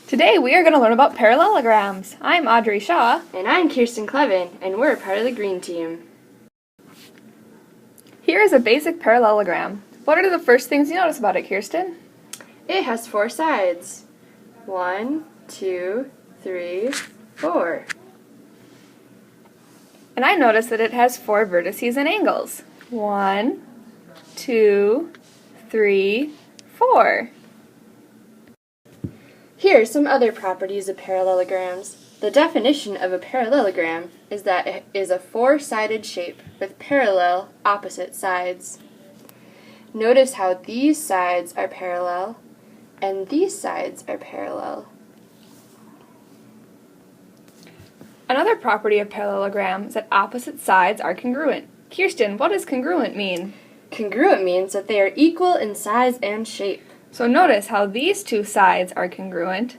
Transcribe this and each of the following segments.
Today we are going to learn about parallelograms. I'm Audrey Shaw. And I'm Kirsten Clevin, and we're part of the green team. Here is a basic parallelogram. What are the first things you notice about it, Kirsten? It has 4 sides. 1, 2, 3, 4. And I notice that it has 4 vertices and angles. 1, 2, 3, 4. Here are some other properties of parallelograms. The definition of a parallelogram is that it is a 4-sided shape with parallel opposite sides. Notice how these sides are parallel and these sides are parallel. Another property of parallelogram is that opposite sides are congruent. Kirsten, what does congruent mean? Congruent means that they are equal in size and shape. So notice how these 2 sides are congruent,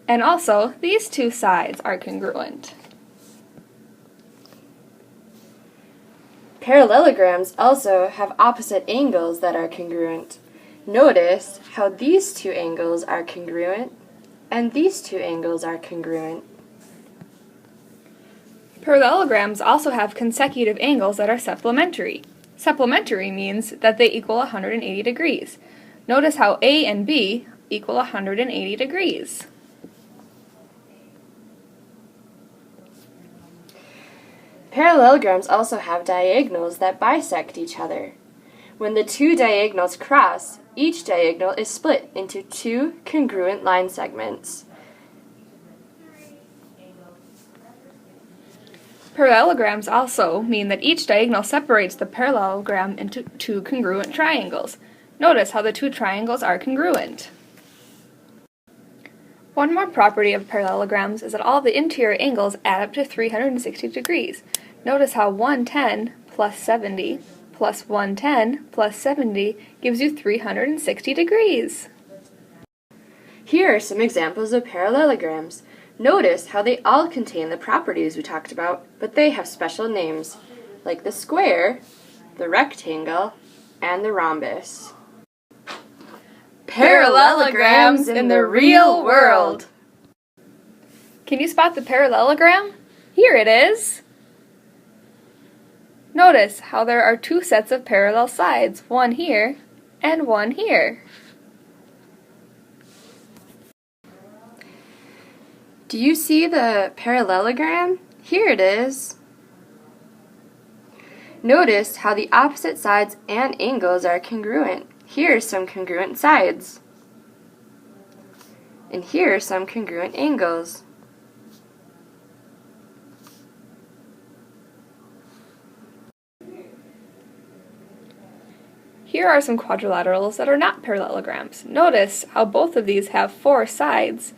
and also these 2 sides are congruent. Parallelograms also have opposite angles that are congruent. Notice how these 2 angles are congruent, and these 2 angles are congruent. Parallelograms also have consecutive angles that are supplementary. Supplementary means that they equal 180 degrees. Notice how A and B equal 180 degrees. Parallelograms also have diagonals that bisect each other. When the 2 diagonals cross, each diagonal is split into 2 congruent line segments. Parallelograms also mean that each diagonal separates the parallelogram into 2 congruent triangles. Notice how the 2 triangles are congruent. One more property of parallelograms is that all the interior angles add up to 360 degrees. Notice how 110 plus 70 plus 110 plus 70 gives you 360 degrees. Here are some examples of parallelograms. Notice how they all contain the properties we talked about, but they have special names, like the square, the rectangle, and the rhombus. Parallelograms in the real world. Can you spot the parallelogram? Here it is. Notice how there are 2 sets of parallel sides, one here and one here. Do you see the parallelogram? Here it is. Notice how the opposite sides and angles are congruent. Here are some congruent sides. And here are some congruent angles. Here are some quadrilaterals that are not parallelograms. Notice how both of these have 4 sides,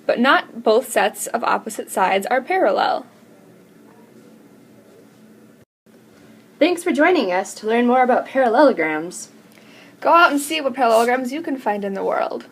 but not both sets of opposite sides are parallel. Thanks for joining us to learn more about parallelograms. Go out and see what parallelograms you can find in the world.